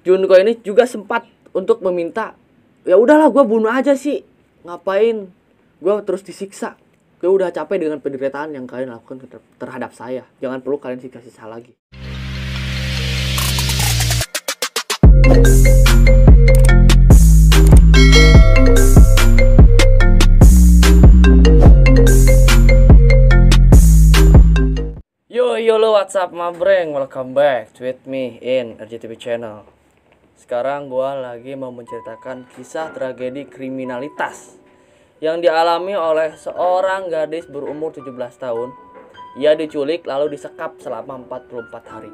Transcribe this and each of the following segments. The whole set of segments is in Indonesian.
Junko ini juga sempat untuk meminta, ya udahlah gue bunuh aja sih, ngapain gue terus disiksa, gue udah capek dengan penderitaan yang kalian lakukan terhadap saya, jangan perlu kalian siksa-siksa lagi. Yo, what's up my breng, welcome back with me in RJTV channel. Sekarang gua lagi mau menceritakan kisah tragedi kriminalitas yang dialami oleh seorang gadis berumur 17 tahun. Ia diculik lalu disekap selama 44 hari.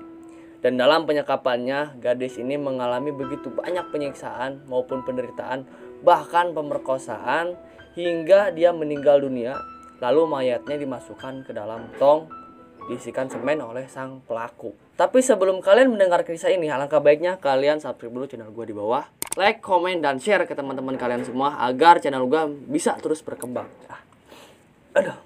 Dan dalam penyekapannya, gadis ini mengalami begitu banyak penyiksaan maupun penderitaan, bahkan pemerkosaan, hingga dia meninggal dunia. Lalu mayatnya dimasukkan ke dalam tong, diisikan semen oleh sang pelaku. Tapi sebelum kalian mendengar kisah ini, alangkah baiknya kalian subscribe dulu channel gue di bawah, like, komen, dan share ke teman-teman kalian semua agar channel gue bisa terus berkembang. Aduh.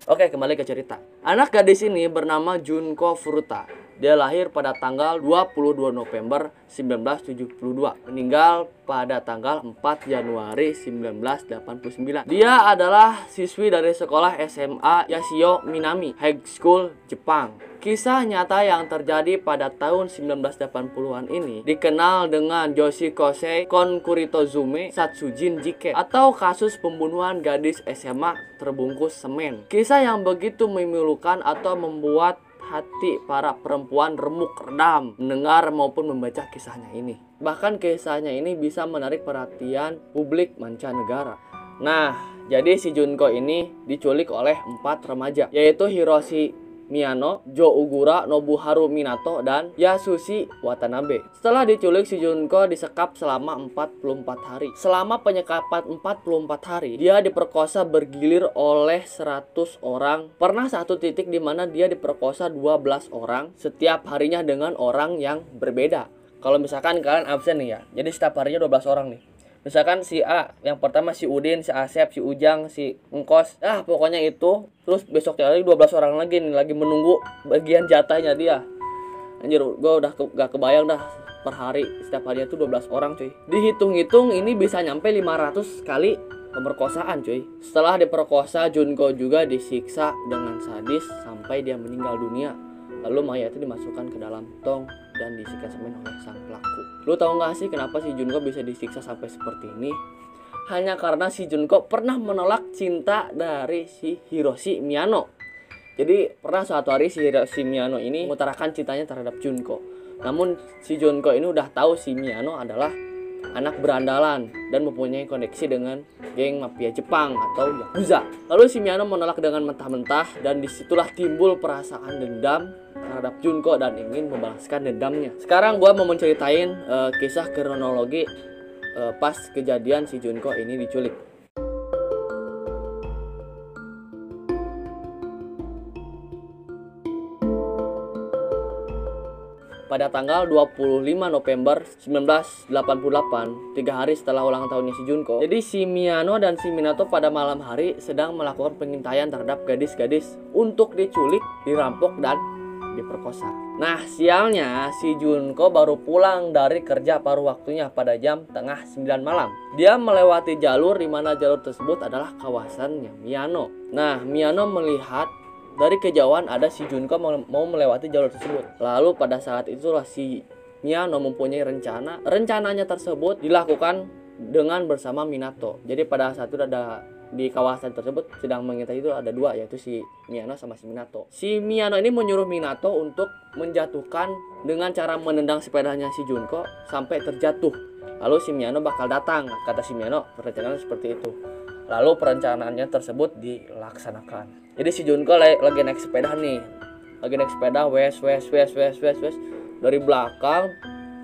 Oke, kembali ke cerita. Anak gadis ini bernama Junko Furuta. Dia lahir pada tanggal 22 November 1972, meninggal pada tanggal 4 Januari 1989. Dia adalah siswi dari sekolah SMA Yashio Minami High School, Jepang. Kisah nyata yang terjadi pada tahun 1980-an ini dikenal dengan Yoshikose Konkuritozume Satsujin Jiken, atau kasus pembunuhan gadis SMA terbungkus semen. Kisah yang begitu memilukan atau membuat hati para perempuan remuk redam mendengar maupun membaca kisahnya ini. Bahkan kisahnya ini bisa menarik perhatian publik mancanegara. Nah, jadi si Junko ini diculik oleh 4 remaja, yaitu Hiroshi Miyano, Jo Ugura, Nobuharu Minato, dan Yasushi Watanabe. Setelah diculik, si Junko disekap selama 44 hari. Selama penyekapan 44 hari, dia diperkosa bergilir oleh 100 orang. Pernah satu titik di mana dia diperkosa 12 orang setiap harinya dengan orang yang berbeda. Kalau misalkan kalian absen nih ya, jadi setiap harinya 12 orang nih. Misalkan si A, yang pertama si Udin, si Asep, si Ujang, si Engkos, pokoknya itu. Terus besoknya lagi 12 orang lagi nih, lagi menunggu bagian jatahnya dia. Anjir, gue udah gak kebayang dah per hari, setiap harinya tuh 12 orang cuy. Dihitung-hitung ini bisa nyampe 500 kali pemerkosaan cuy. Setelah diperkosa, Junko juga disiksa dengan sadis sampai dia meninggal dunia. Lalu mayatnya dimasukkan ke dalam tong dan diisikan semen oleh sang pelaku. Lu tahu gak sih kenapa si Junko bisa disiksa sampai seperti ini? Hanya karena si Junko pernah menolak cinta dari si Hiroshi Miyano. Jadi pernah suatu hari si Hiroshi Miyano ini mengutarakan cintanya terhadap Junko. Namun si Junko ini udah tahu si Miyano adalah anak berandalan dan mempunyai koneksi dengan geng mafia Jepang atau Yakuza. Lalu si Miyano menolak dengan mentah-mentah, dan disitulah timbul perasaan dendam terhadap Junko dan ingin membalaskan dendamnya. Sekarang gue mau menceritain kisah kronologi pas kejadian si Junko ini diculik. Pada tanggal 25 November 1988, 3 hari setelah ulang tahunnya si Junko, jadi si Miyano dan si Minato pada malam hari sedang melakukan pengintaian terhadap gadis-gadis untuk diculik, dirampok, dan diperkosa. Nah, sialnya si Junko baru pulang dari kerja paruh waktunya pada jam tengah 9 malam. Dia melewati jalur di mana jalur tersebut adalah kawasannya Miyano. Nah, Miyano melihat dari kejauhan ada si Junko mau melewati jalur tersebut. Lalu pada saat itulah si Miyano mempunyai rencana. Rencananya tersebut dilakukan dengan bersama Minato. Jadi pada saat itu ada di kawasan tersebut sedang mengintai itu ada 2, yaitu si Miyano sama si Minato. Si Miyano ini menyuruh Minato untuk menjatuhkan dengan cara menendang sepedanya si Junko sampai terjatuh. Lalu si Miyano bakal datang. Kata si Miyano, perencanaan seperti itu. Lalu perencanaannya tersebut dilaksanakan. Jadi si Junko lagi naik sepeda nih. Lagi naik sepeda, wes. Dari belakang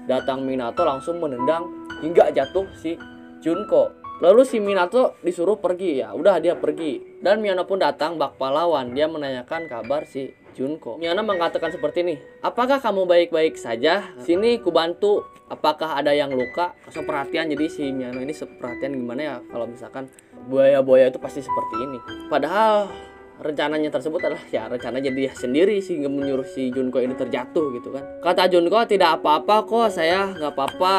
datang Minato langsung menendang hingga jatuh si Junko. Lalu si Minato disuruh pergi, ya udah dia pergi. Dan Miyano pun datang bak pahlawan. Dia menanyakan kabar si Junko. Miyano mengatakan seperti ini, apakah kamu baik-baik saja? Sini ku bantu. Apakah ada yang luka? Langsung perhatian. Jadi si Miyano ini perhatian gimana ya kalau misalkan buaya-buaya itu pasti seperti ini. Padahal rencananya tersebut adalah ya rencananya dia sendiri sehingga menyuruh si Junko ini terjatuh gitu kan. Kata Junko, tidak apa-apa kok, saya nggak apa-apa,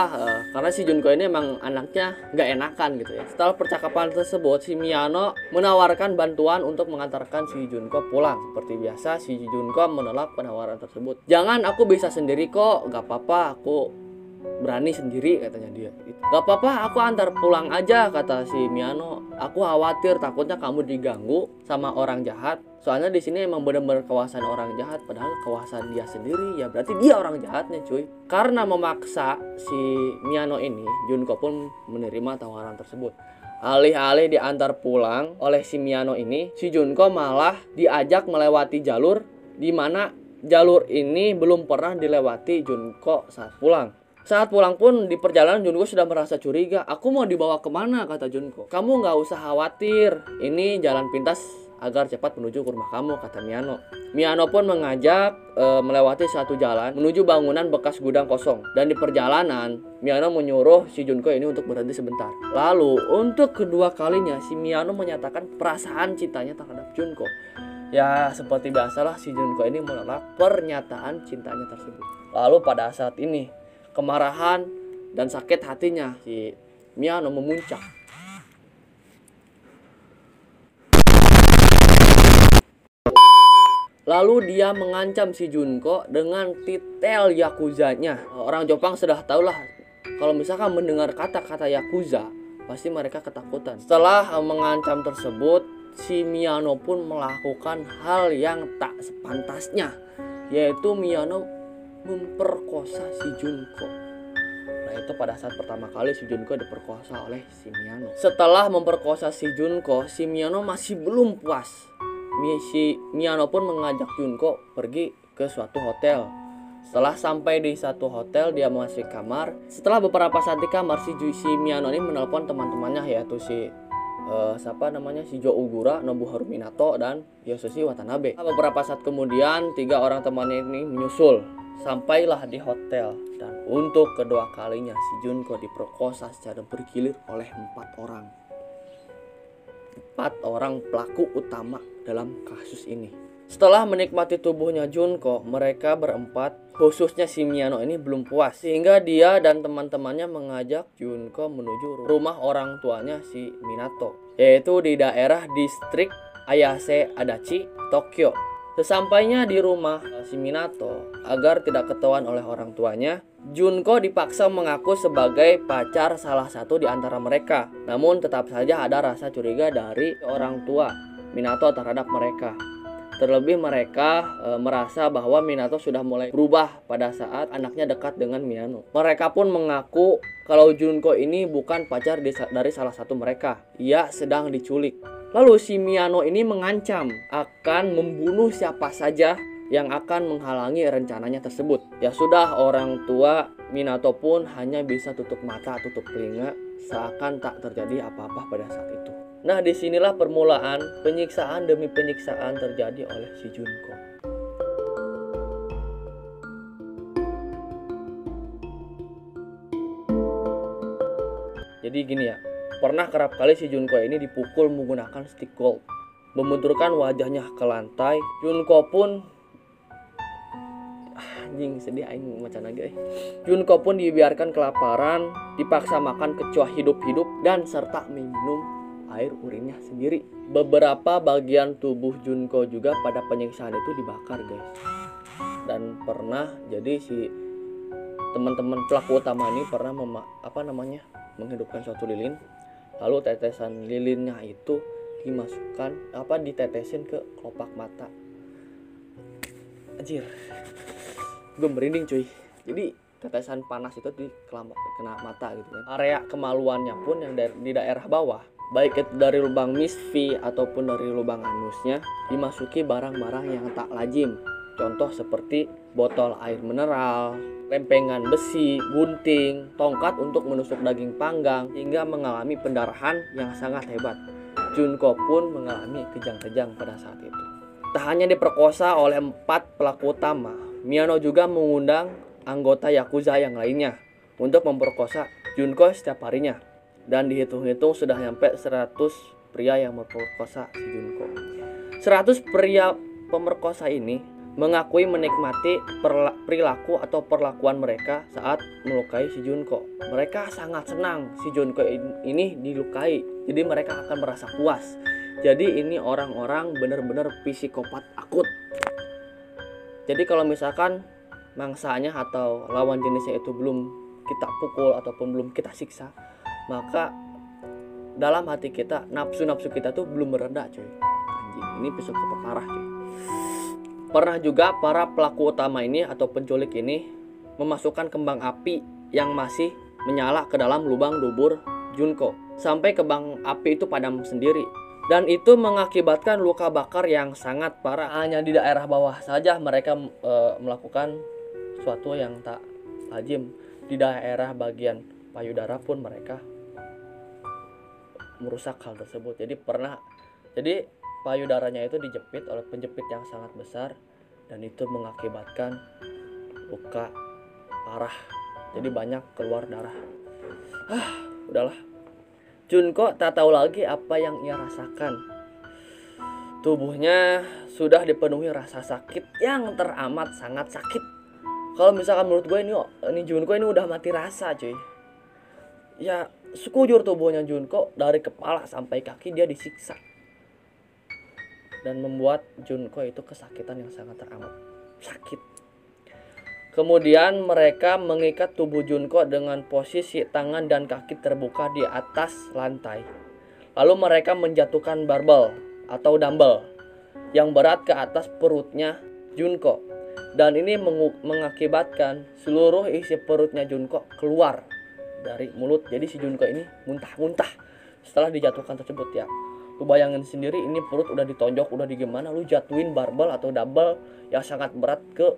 karena si Junko ini emang anaknya nggak enakan gitu ya. Setelah percakapan tersebut, si Miyano menawarkan bantuan untuk mengantarkan si Junko pulang. Seperti biasa, si Junko menolak penawaran tersebut. Jangan, aku bisa sendiri kok, nggak apa-apa, aku berani sendiri, katanya dia. Gak apa-apa, aku antar pulang aja, kata si Miyano. Aku khawatir, takutnya kamu diganggu sama orang jahat. Soalnya di sini emang benar-benar kawasan orang jahat, padahal kawasan dia sendiri. Ya berarti dia orang jahatnya, cuy. Karena memaksa si Miyano ini, Junko pun menerima tawaran tersebut. Alih-alih diantar pulang oleh si Miyano ini, si Junko malah diajak melewati jalur di mana jalur ini belum pernah dilewati Junko saat pulang. Saat pulang pun di perjalanan Junko sudah merasa curiga. Aku mau dibawa kemana, kata Junko. Kamu nggak usah khawatir, ini jalan pintas agar cepat menuju ke rumah kamu, kata Miyano. Miyano pun mengajak melewati satu jalan menuju bangunan bekas gudang kosong. Dan di perjalanan Miyano menyuruh si Junko ini untuk berhenti sebentar. Lalu untuk kedua kalinya si Miyano menyatakan perasaan cintanya terhadap Junko. Ya seperti biasalah, si Junko ini menolak pernyataan cintanya tersebut. Lalu pada saat ini kemarahan dan sakit hatinya si Miyano memuncak. Lalu dia mengancam si Junko dengan titel yakuzanya. Orang Jepang sudah tahulah kalau misalkan mendengar kata-kata yakuza pasti mereka ketakutan. Setelah mengancam tersebut, si Miyano pun melakukan hal yang tak sepantasnya, yaitu Miyano memperkosa si Junko. Nah itu pada saat pertama kali si Junko diperkosa oleh si Miyano. Setelah memperkosa si Junko, si Miyano masih belum puas. Si Miyano pun mengajak Junko pergi ke suatu hotel. Setelah sampai di satu hotel, dia masuk kamar. Setelah beberapa saat di kamar, si Miyano ini menelpon teman-temannya, yaitu si si Jo Ugura, Nobuharu Minato, dan Yasushi Watanabe. Beberapa saat kemudian, 3 orang temannya ini menyusul. Sampailah di hotel, dan untuk kedua kalinya si Junko diperkosa secara bergilir oleh 4 orang. 4 orang pelaku utama dalam kasus ini. Setelah menikmati tubuhnya Junko, mereka berempat, khususnya si Miyano ini belum puas, sehingga dia dan teman-temannya mengajak Junko menuju rumah orang tuanya si Minato, yaitu di daerah distrik Ayase Adachi, Tokyo. Sesampainya di rumah si Minato, agar tidak ketahuan oleh orang tuanya, Junko dipaksa mengaku sebagai pacar salah satu di antara mereka. Namun tetap saja ada rasa curiga dari orang tua Minato terhadap mereka. Terlebih mereka merasa bahwa Minato sudah mulai berubah pada saat anaknya dekat dengan Miyano. Mereka pun mengaku kalau Junko ini bukan pacar dari salah satu mereka. Ia sedang diculik. Lalu si Miyano ini mengancam akan membunuh siapa saja yang akan menghalangi rencananya tersebut. Ya sudah, orang tua Minato pun hanya bisa tutup mata, tutup telinga, seakan tak terjadi apa-apa pada saat itu. Nah, disinilah permulaan penyiksaan demi penyiksaan terjadi oleh si Junko. Jadi gini ya, pernah kerap kali si Junko ini dipukul menggunakan stick gold, membenturkan wajahnya ke lantai. Junko pun anjing sedih aing macan lagi. Junko pun dibiarkan kelaparan, dipaksa makan kecoa hidup-hidup, dan serta minum air urinnya sendiri. Beberapa bagian tubuh Junko juga pada penyiksaan itu dibakar, guys. Dan pernah jadi si teman-teman pelaku utama ini pernah menghidupkan suatu lilin, lalu tetesan lilinnya itu ditetesin ke kelopak mata. Anjir, gue merinding cuy. Jadi tetesan panas itu kena mata gitu kan. Area kemaluannya pun yang di daerah bawah, baik itu dari lubang misfi ataupun dari lubang anusnya, dimasuki barang-barang yang tak lazim. Contoh seperti botol air mineral, lempengan besi, gunting, tongkat untuk menusuk daging panggang, hingga mengalami pendarahan yang sangat hebat. Junko pun mengalami kejang-kejang pada saat itu. Tak hanya diperkosa oleh 4 pelaku utama, Miyano juga mengundang anggota Yakuza yang lainnya untuk memperkosa Junko setiap harinya. Dan dihitung-hitung sudah sampai 100 pria yang memperkosa si Junko. 100 pria pemerkosa ini mengakui menikmati perilaku atau perlakuan mereka saat melukai si Junko. Mereka sangat senang si Junko ini dilukai, jadi mereka akan merasa puas. Jadi ini orang-orang benar-benar psikopat akut. Jadi kalau misalkan mangsanya atau lawan jenisnya itu belum kita pukul ataupun belum kita siksa, maka dalam hati kita, nafsu-nafsu kita tuh belum mereda, coy. Anjing, ini psikopat parah, coy. Pernah juga para pelaku utama ini atau penculik ini memasukkan kembang api yang masih menyala ke dalam lubang dubur Junko sampai kembang api itu padam sendiri, dan itu mengakibatkan luka bakar yang sangat parah. Hanya di daerah bawah saja mereka melakukan sesuatu yang tak lazim. Di daerah bagian payudara pun mereka merusak hal tersebut. Jadi payudaranya itu dijepit oleh penjepit yang sangat besar, dan itu mengakibatkan luka parah. Jadi banyak keluar darah. Udahlah. Junko tak tahu lagi apa yang ia rasakan. Tubuhnya sudah dipenuhi rasa sakit yang teramat sangat sakit. Kalau misalkan menurut gue ini Junko ini udah mati rasa, cuy. Ya, sekujur tubuhnya Junko dari kepala sampai kaki dia disiksa, dan membuat Junko itu kesakitan yang sangat teramat sakit. Kemudian mereka mengikat tubuh Junko dengan posisi tangan dan kaki terbuka di atas lantai. Lalu mereka menjatuhkan barbel atau dumbbell yang berat ke atas perutnya Junko, dan ini mengakibatkan seluruh isi perutnya Junko keluar dari mulut. Jadi si Junko ini muntah-muntah setelah dijatuhkan tersebut, ya. Lu bayangin sendiri, ini perut udah ditonjok, udah digimana, lu jatuhin barbel atau double yang sangat berat ke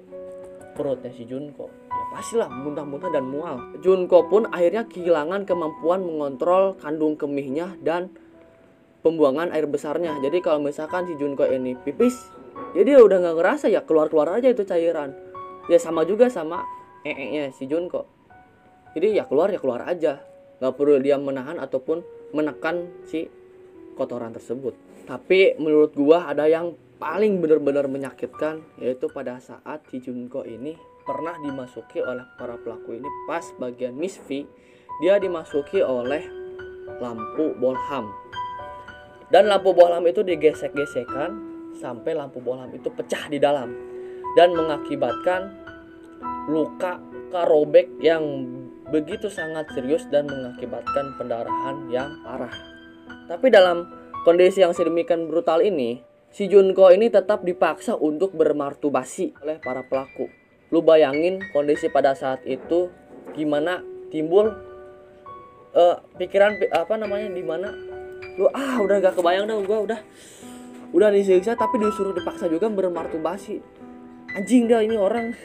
perutnya si Junko. Ya pastilah muntah-muntah dan mual. Junko pun akhirnya kehilangan kemampuan mengontrol kandung kemihnya dan pembuangan air besarnya. Jadi kalau misalkan si Junko ini pipis, ya dia udah gak ngerasa, ya keluar-keluar aja itu cairan. Ya sama juga sama nya si Junko. Jadi ya keluar aja. Gak perlu dia menahan ataupun menekan si kotoran tersebut. Tapi menurut gua ada yang paling benar-benar menyakitkan, yaitu pada saat si Junko ini pernah dimasuki oleh para pelaku ini. Pas bagian Miss V, dia dimasuki oleh lampu bohlam, dan lampu bohlam itu digesek-gesekan sampai lampu bohlam itu pecah di dalam dan mengakibatkan luka robek yang begitu sangat serius dan mengakibatkan pendarahan yang parah. Tapi dalam kondisi yang sedemikian brutal ini, si Junko ini tetap dipaksa untuk bermasturbasi oleh para pelaku. Lu bayangin kondisi pada saat itu gimana timbul pikiran di mana lu udah gak kebayang dah, gua udah disiksa tapi disuruh dipaksa juga bermasturbasi. Anjing dah ini orang.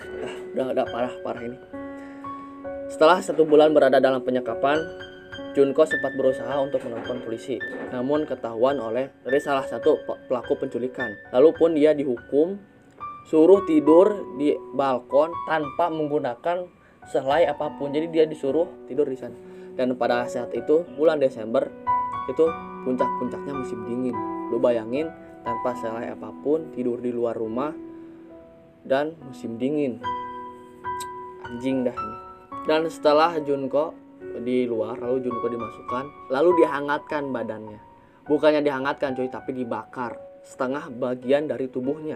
Udah parah ini. Setelah 1 bulan berada dalam penyekapan, Junko sempat berusaha untuk menelpon polisi, namun ketahuan dari salah satu pelaku penculikan. Lalu pun dia dihukum, suruh tidur di balkon tanpa menggunakan sehelai apapun. Jadi dia disuruh tidur di sana. Dan pada saat itu bulan Desember itu puncak-puncaknya musim dingin. Lu bayangin, tanpa sehelai apapun, tidur di luar rumah dan musim dingin. Anjing dah ini. Dan setelah Junko di luar, lalu Junko dimasukkan, lalu dihangatkan badannya. Bukannya dihangatkan cuy, tapi dibakar setengah bagian dari tubuhnya.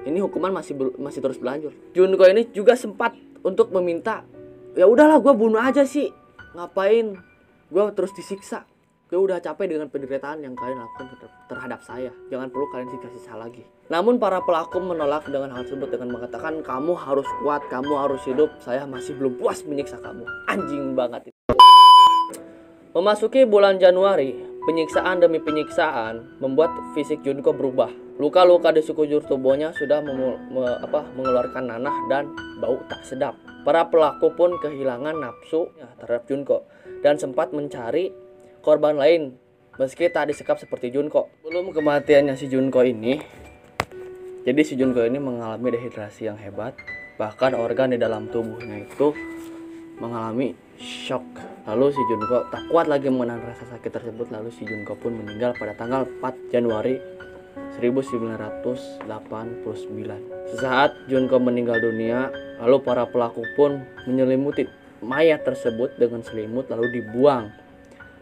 Ini hukuman masih terus berlanjut. Junko ini juga sempat untuk meminta, ya udahlah gue bunuh aja sih, ngapain gue terus disiksa, gue udah capek dengan penderitaan yang kalian lakukan terhadap saya, jangan perlu kalian siksa-siksa lagi. Namun para pelaku menolak dengan hal tersebut dengan mengatakan, kamu harus kuat, kamu harus hidup, saya masih belum puas menyiksa kamu. Anjing banget itu. Memasuki bulan Januari, penyiksaan demi penyiksaan membuat fisik Junko berubah. Luka-luka di sekujur tubuhnya sudah mengeluarkan nanah dan bau tak sedap. Para pelaku pun kehilangan nafsu terhadap Junko dan sempat mencari korban lain meski tak disekap seperti Junko. Belum kematiannya si Junko ini, jadi si Junko ini mengalami dehidrasi yang hebat. Bahkan organ di dalam tubuhnya itu mengalami shock. Lalu si Junko tak kuat lagi menahan rasa sakit tersebut. Lalu si Junko pun meninggal pada tanggal 4 Januari 1989. Sesaat Junko meninggal dunia, lalu para pelaku pun menyelimuti mayat tersebut dengan selimut lalu dibuang.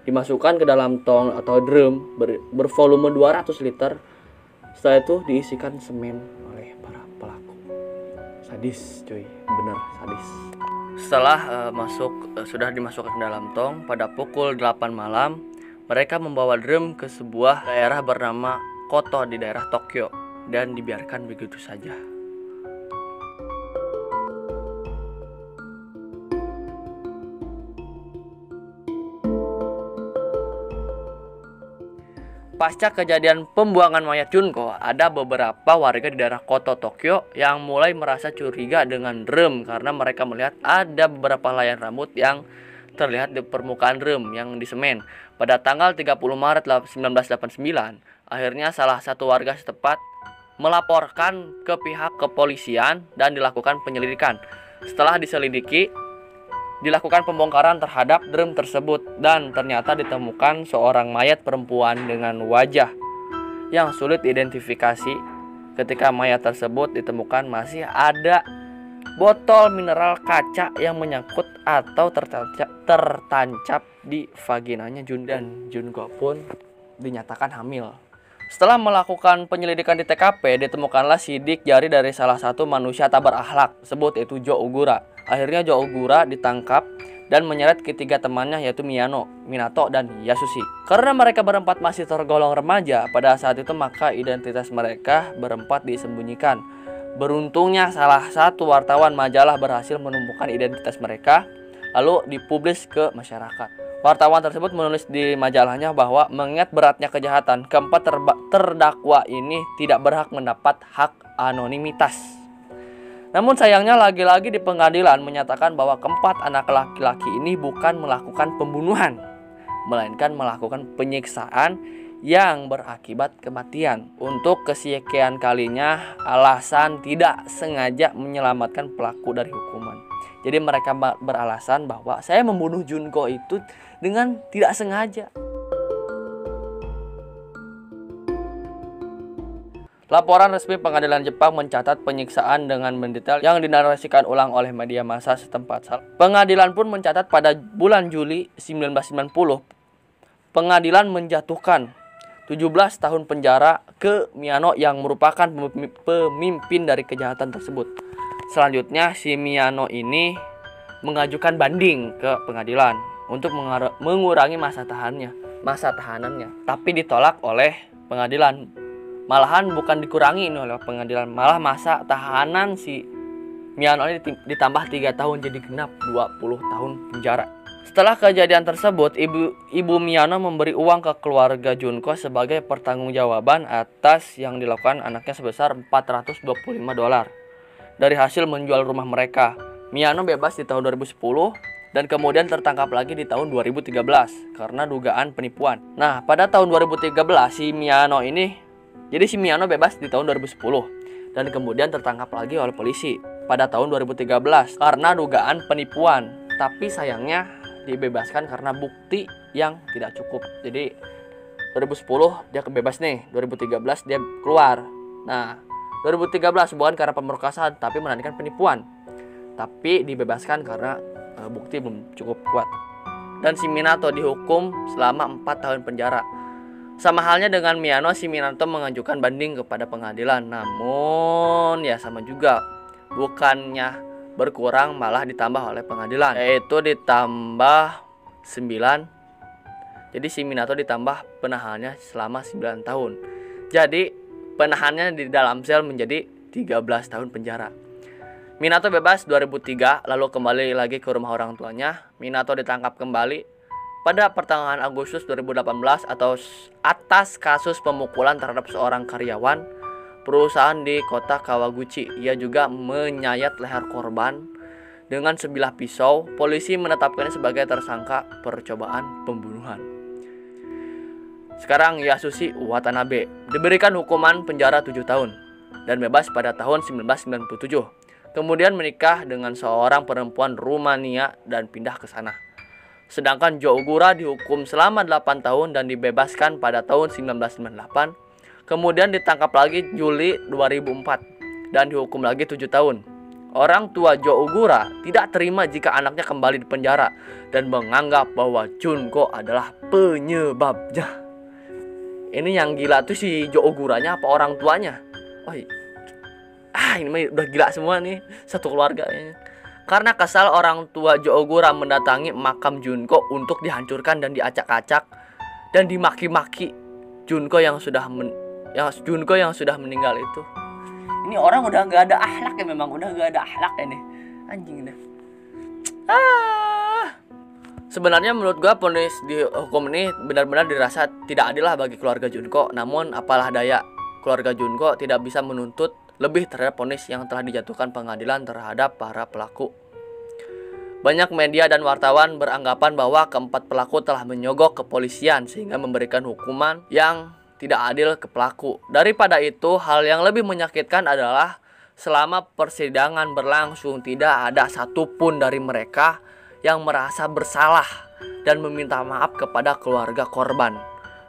Dimasukkan ke dalam tong atau drum bervolume 200 liter. Setelah itu diisikan semen oleh para pelaku. Sadis cuy, bener sadis. Setelah sudah dimasukkan ke dalam tong, pada pukul 8 malam mereka membawa drum ke sebuah daerah bernama Koto di daerah Tokyo dan dibiarkan begitu saja. Pasca kejadian pembuangan mayat Junko, ada beberapa warga di daerah Koto Tokyo yang mulai merasa curiga dengan drum karena mereka melihat ada beberapa helaian rambut yang terlihat di permukaan drum yang disemen. Pada tanggal 30 Maret 1989, akhirnya salah satu warga setempat melaporkan ke pihak kepolisian dan dilakukan penyelidikan. Setelah diselidiki, dilakukan pembongkaran terhadap drum tersebut dan ternyata ditemukan seorang mayat perempuan dengan wajah yang sulit diidentifikasi. Ketika mayat tersebut ditemukan masih ada botol mineral kaca yang menyangkut atau tertancap di vaginanya dan Junko pun dinyatakan hamil. Setelah melakukan penyelidikan di TKP, ditemukanlah sidik jari dari salah satu manusia tak berakhlak tersebut, yaitu Jo Ogura. Akhirnya Jo Ogura ditangkap dan menyeret ketiga temannya, yaitu Miyano, Minato, dan Yasushi. Karena mereka berempat masih tergolong remaja pada saat itu, maka identitas mereka berempat disembunyikan. Beruntungnya salah satu wartawan majalah berhasil menemukan identitas mereka, lalu dipublis ke masyarakat. Wartawan tersebut menulis di majalahnya bahwa mengingat beratnya kejahatan, keempat terdakwa ini tidak berhak mendapat hak anonimitas. Namun sayangnya lagi-lagi di pengadilan menyatakan bahwa keempat anak laki-laki ini bukan melakukan pembunuhan, melainkan melakukan penyiksaan yang berakibat kematian. Untuk kesekian kalinya alasan tidak sengaja menyelamatkan pelaku dari hukuman. Jadi mereka beralasan bahwa saya membunuh Junko itu dengan tidak sengaja. Laporan resmi pengadilan Jepang mencatat penyiksaan dengan mendetail yang dinarasikan ulang oleh media massa setempat. Pengadilan pun mencatat pada bulan Juli 1990, pengadilan menjatuhkan 17 tahun penjara ke Miyano yang merupakan pemimpin dari kejahatan tersebut. Selanjutnya si Miyano ini mengajukan banding ke pengadilan untuk mengurangi masa tahanannya, tapi ditolak oleh pengadilan. Malahan bukan dikurangi ini oleh pengadilan, malah masa tahanan si Miyano ini ditambah 3 tahun jadi genap 20 tahun penjara. Setelah kejadian tersebut, ibu Miyano memberi uang ke keluarga Junko sebagai pertanggungjawaban atas yang dilakukan anaknya sebesar $425 dari hasil menjual rumah mereka. Miyano bebas di tahun 2010 dan kemudian tertangkap lagi di tahun 2013 karena dugaan penipuan. Nah, pada tahun 2013 si Miyano bebas di tahun 2010 dan kemudian tertangkap lagi oleh polisi pada tahun 2013 karena dugaan penipuan. Tapi sayangnya dibebaskan karena bukti yang tidak cukup. Jadi 2010 dia kebebas nih, 2013 dia keluar. Nah, 2013 bukan karena pemerkosaan tapi melainkan penipuan. Tapi dibebaskan karena bukti belum cukup kuat. Dan si Minato dihukum selama 4 tahun penjara. Sama halnya dengan Miyano, si Minato mengajukan banding kepada pengadilan. Namun ya sama juga, bukannya berkurang malah ditambah oleh pengadilan, yaitu ditambah 9. Jadi si Minato ditambah penahanannya selama 9 tahun. Jadi penahanannya di dalam sel menjadi 13 tahun penjara. Minato bebas 2003 lalu kembali lagi ke rumah orang tuanya. Minato ditangkap kembali pada pertengahan Agustus 2018 atas kasus pemukulan terhadap seorang karyawan perusahaan di kota Kawaguchi. Ia juga menyayat leher korban dengan sebilah pisau. Polisi menetapkannya sebagai tersangka percobaan pembunuhan. Sekarang Yasushi Watanabe diberikan hukuman penjara 7 tahun dan bebas pada tahun 1997. Kemudian menikah dengan seorang perempuan Rumania dan pindah ke sana. Sedangkan Jo Ogura dihukum selama 8 tahun dan dibebaskan pada tahun 1998 Kemudian ditangkap lagi Juli 2004 dan dihukum lagi 7 tahun. Orang tua Jo Ogura tidak terima jika anaknya kembali di penjara dan menganggap bahwa Junko adalah penyebabnya. Ini yang gila tuh si Jo Oguranya apa orang tuanya? Oh, ini mah udah gila semua nih, satu keluarga ini. Karena kesal, orang tua Jo Ogura mendatangi makam Junko untuk dihancurkan dan diacak-acak dan dimaki-maki Junko yang sudah meninggal itu. Ini orang udah nggak ada akhlak ya, memang udah nggak ada akhlak ya nih, anjing dah. Sebenarnya menurut gua vonis di hukum ini benar-benar dirasa tidak adil lah bagi keluarga Junko. Namun apalah daya, keluarga Junko tidak bisa menuntut lebih terhadap vonis yang telah dijatuhkan pengadilan terhadap para pelaku. Banyak media dan wartawan beranggapan bahwa keempat pelaku telah menyogok kepolisian sehingga memberikan hukuman yang tidak adil ke pelaku. Daripada itu, hal yang lebih menyakitkan adalah selama persidangan berlangsung tidak ada satupun dari mereka yang merasa bersalah dan meminta maaf kepada keluarga korban.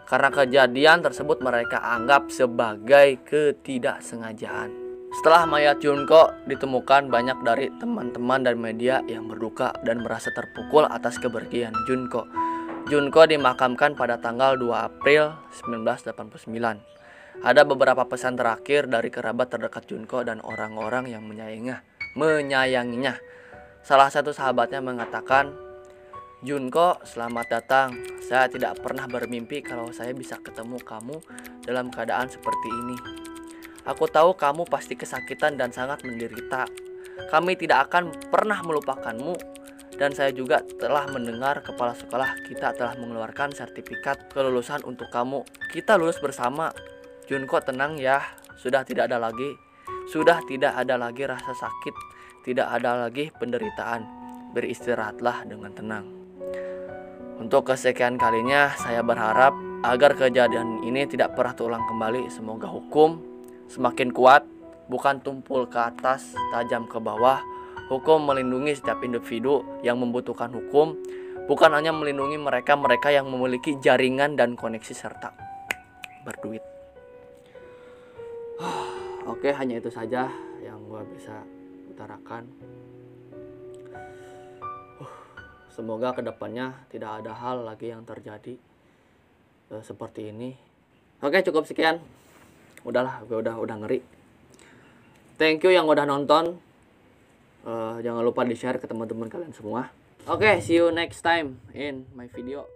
Karena kejadian tersebut mereka anggap sebagai ketidaksengajaan. Setelah mayat Junko ditemukan, banyak dari teman-teman dan media yang berduka dan merasa terpukul atas kepergian Junko. Junko dimakamkan pada tanggal 2 April 1989. Ada beberapa pesan terakhir dari kerabat terdekat Junko dan orang-orang yang menyayanginya. Salah satu sahabatnya mengatakan, "Junko, selamat datang. Saya tidak pernah bermimpi kalau saya bisa ketemu kamu dalam keadaan seperti ini. Aku tahu kamu pasti kesakitan dan sangat menderita. Kami tidak akan pernah melupakanmu. Dan saya juga telah mendengar kepala sekolah kita telah mengeluarkan sertifikat kelulusan untuk kamu. Kita lulus bersama. Junko, tenang ya. Sudah tidak ada lagi rasa sakit. Tidak ada lagi penderitaan. Beristirahatlah dengan tenang." Untuk kesekian kalinya saya berharap agar kejadian ini tidak pernah terulang kembali. Semoga hukum semakin kuat, bukan tumpul ke atas, tajam ke bawah. Hukum melindungi setiap individu yang membutuhkan hukum, bukan hanya melindungi mereka-mereka yang memiliki jaringan dan koneksi serta berduit. Oke, hanya itu saja yang gue bisa utarakan. Semoga kedepannya tidak ada hal lagi yang terjadi seperti ini. Oke, cukup sekian. Udahlah, gue udah ngeri. Thank you yang udah nonton. Jangan lupa di-share ke teman-teman kalian semua. Oke, see you next time in my video.